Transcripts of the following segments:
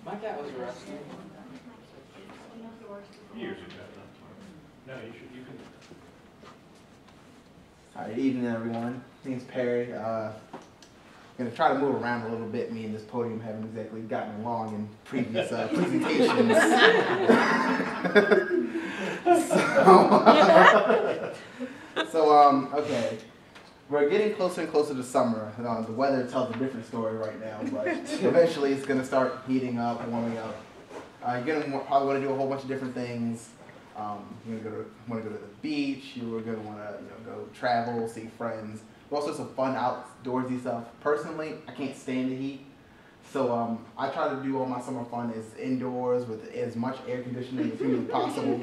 My cat was arrested. Years ago. No, you should. You can. All right, evening, everyone. My name's Perry. Gonna try to move around a little bit. Me and this podium haven't exactly gotten along in previous presentations. Okay. We're getting closer and closer to summer. The weather tells a different story right now, but eventually it's gonna start heating up, warming up. You're gonna probably want to do a whole bunch of different things. You're gonna want to go to the beach. You're gonna want to go travel, see friends. All sorts of fun outdoorsy stuff. Personally, I can't stand the heat, so I try to do all my summer fun is indoors with as much air conditioning as humanly possible.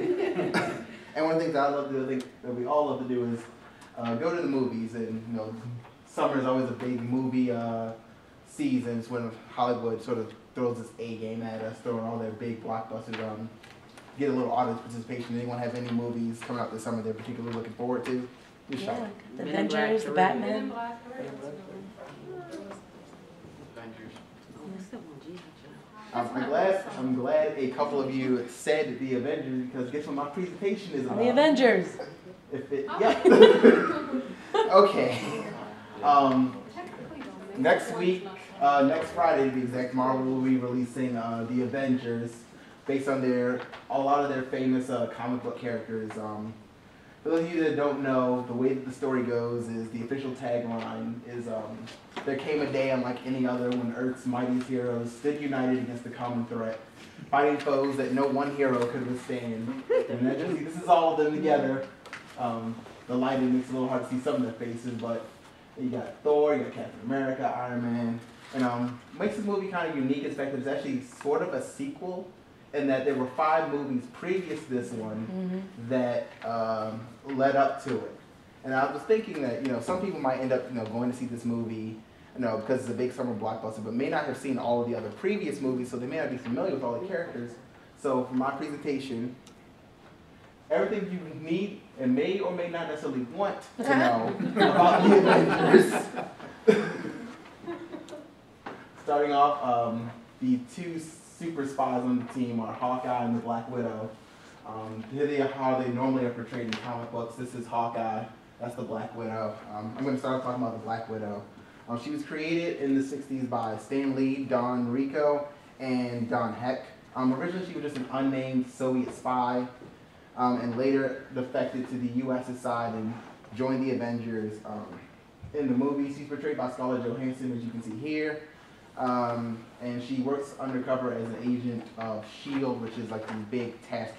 And one of the things that I love to do, I think that we all love to do, is go to the movies. And summer is always a big movie season. It's when Hollywood sort of throws this A game at us, throwing all their big blockbusters on. Get a little audience participation. Anyone have any movies coming out this summer they're particularly looking forward to? Yeah, the Avengers, the Batman. I'm glad a couple of you said the Avengers, because guess what my presentation is about? The Avengers. Okay. Next week, next Friday to be exact, Marvel will be releasing the Avengers, based on a lot of their famous comic book characters. For those of you that don't know, the way that the story goes is the official tagline is, there came a day unlike any other when Earth's mightiest heroes stood united against the common threat, fighting foes that no one hero could withstand. And this is all of them together. The lighting makes it a little hard to see some of their faces, but you got Thor, you got Captain America, Iron Man, and makes this movie kind of unique in the fact that it's actually sort of a sequel, in that there were 5 movies previous to this one that led up to it. And I was thinking that some people might end up going to see this movie because it's a big summer blockbuster, but may not have seen all of the other previous movies, so they may not be familiar with all the characters. So for my presentation, everything you need and may or may not necessarily want to know about the Avengers. Starting off, the 2 super spies on the team are Hawkeye and the Black Widow. Here they are how they normally are portrayed in comic books. This is Hawkeye, that's the Black Widow. I'm going to start talking about the Black Widow. She was created in the 60s by Stan Lee, Don Rico, and Don Heck. Originally she was just an unnamed Soviet spy, and later defected to the U.S.'s side and joined the Avengers. In the movie, she's portrayed by Scarlett Johansson, as you can see here. And she works undercover as an agent of S.H.I.E.L.D., which is like the big task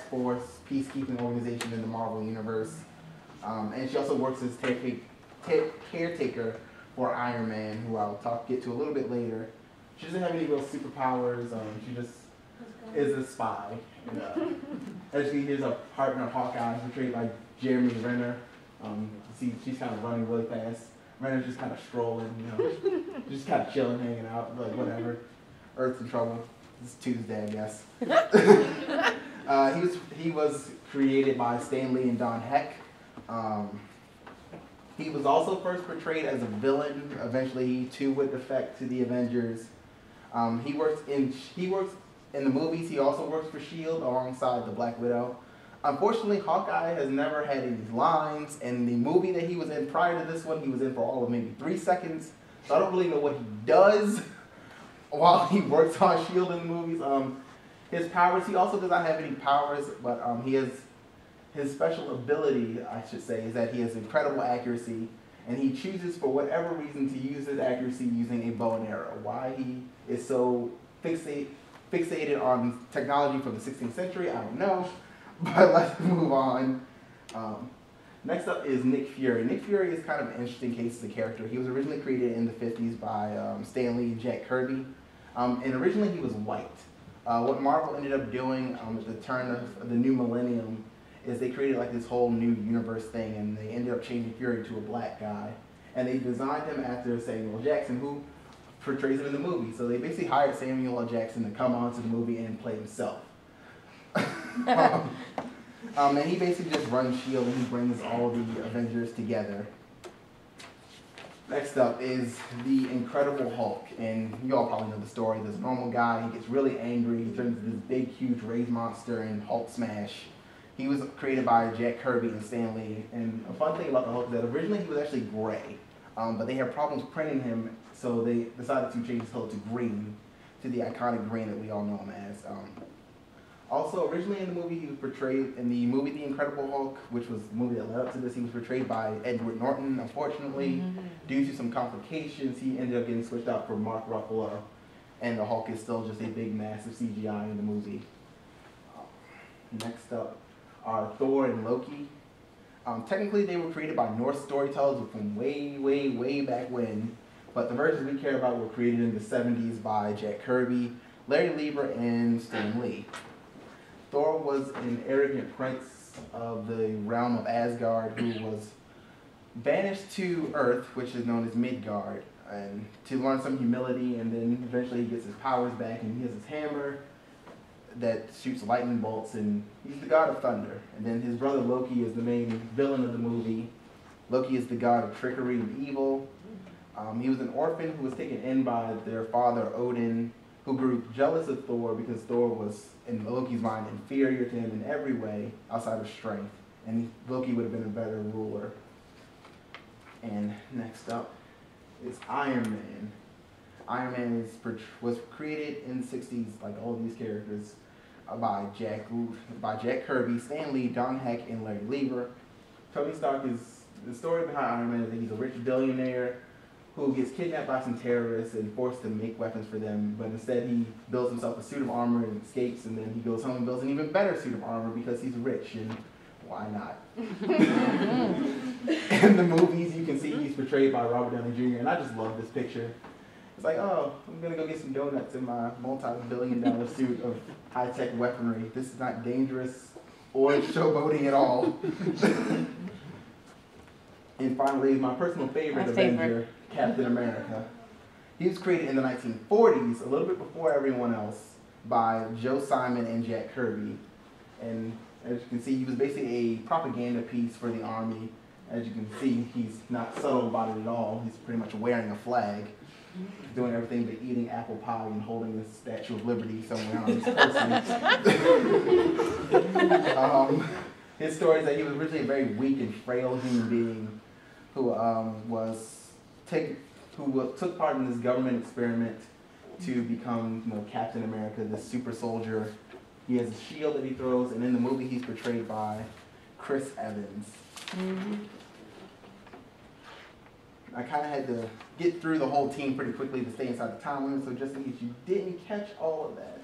force peacekeeping organization in the Marvel Universe. And she also works as caretaker for Iron Man, who I'll get to a little bit later. She doesn't have any real superpowers. She just is a spy. And, actually, here's a partner of Hawkeye, portrayed by Jeremy Renner. She's kind of running really fast. Renner's just kind of strolling, just kind of chilling, hanging out, like whatever. Earth's in trouble. It's Tuesday, I guess. He was created by Stan Lee and Don Heck. He was also first portrayed as a villain. Eventually, he too would defect to the Avengers. He works in the movies. He also works for S.H.I.E.L.D. alongside the Black Widow. Unfortunately, Hawkeye has never had any lines. In the movie that he was in prior to this one, he was in for all of maybe 3 seconds. So I don't really know what he does while he works on S.H.I.E.L.D. in the movies. His powers, he also does not have any powers, but his special ability, I should say, is that he has incredible accuracy, and he chooses for whatever reason to use his accuracy using a bow and arrow. Why he is so fixated on technology from the 16th century, I don't know. But let's move on. Next up is Nick Fury. Nick Fury is kind of an interesting case as a character. He was originally created in the 50s by Stan Lee and Jack Kirby. And originally he was white. What Marvel ended up doing at the turn of the new millennium is they created like this whole new universe thing, and they ended up changing Fury to a black guy. And they designed him after Samuel L. Jackson, who portrays him in the movie. So they basically hired Samuel L. Jackson to come onto the movie and play himself. And he basically just runs S.H.I.E.L.D. and he brings all the Avengers together. Next up is the Incredible Hulk, and you all probably know the story. There's a normal guy, he gets really angry, he turns into this big, huge raised monster in Hulk Smash. He was created by Jack Kirby and Stan Lee, and a fun thing about the Hulk is that originally he was actually gray, but they had problems printing him, so they decided to change his color to green, to the iconic green that we all know him as. Also, originally in the movie, he was portrayed, in the movie The Incredible Hulk, which was the movie that led up to this, he was portrayed by Edward Norton. Unfortunately, due to some complications, he ended up getting switched out for Mark Ruffalo, and the Hulk is still just a big, massive CGI in the movie. Next up are Thor and Loki. Technically, they were created by Norse storytellers from way, way, way back when, but the versions we care about were created in the 70s by Jack Kirby, Larry Lieber, and Stan Lee. Thor was an arrogant prince of the realm of Asgard who was banished to Earth, which is known as Midgard, and to learn some humility, and then eventually he gets his powers back and he has his hammer that shoots lightning bolts, and he's the god of thunder. And then his brother Loki is the main villain of the movie. Loki is the god of trickery and evil. He was an orphan who was taken in by their father Odin, who grew jealous of Thor because Thor was, in Loki's mind, inferior to him in every way outside of strength, and Loki would have been a better ruler. And next up is Iron Man. Iron Man was created in the 60s, like all of these characters, by Jack Kirby, Stan Lee, Don Heck, and Larry Lieber. Tony Stark is, the story behind Iron Man is that he's a rich billionaire who gets kidnapped by some terrorists and forced to make weapons for them, but instead he builds himself a suit of armor and escapes, and then he goes home and builds an even better suit of armor because he's rich, and why not? In the movies, you can see he's portrayed by Robert Downey Jr., and I just love this picture. It's like, oh, I'm gonna go get some donuts in my multi-billion-dollar suit of high-tech weaponry. This is not dangerous or showboating at all. And finally, my personal favorite Avenger, Captain America. He was created in the 1940s, a little bit before everyone else, by Joe Simon and Jack Kirby. And as you can see, he was basically a propaganda piece for the army. As you can see, he's not subtle about it at all. He's pretty much wearing a flag, doing everything but eating apple pie and holding the Statue of Liberty somewhere on his person. His story is that he was originally a very weak and frail human being who took part in this government experiment to become, Captain America, this super soldier. He has a shield that he throws, and in the movie he's portrayed by Chris Evans. I kind of had to get through the whole team pretty quickly to stay inside the time limit, so just in case you didn't catch all of that.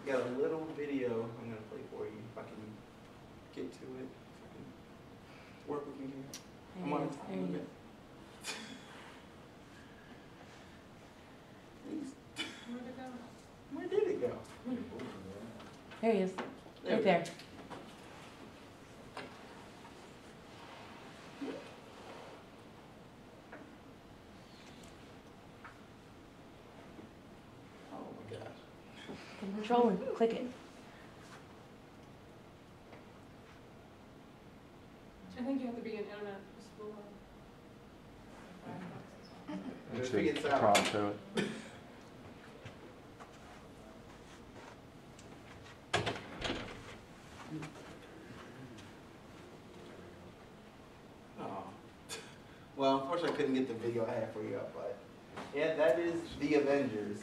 Got a little video I'm going to play for you if I can get to it. Work with me here. I'm on a time limit. Please. Where did it go? There he is. Right there. Oh my gosh. Control and click it. I think you have to be an internet school. Let's figure this out. Oh. Well, unfortunately I couldn't get the video I had for you up, but yeah, that is The Avengers.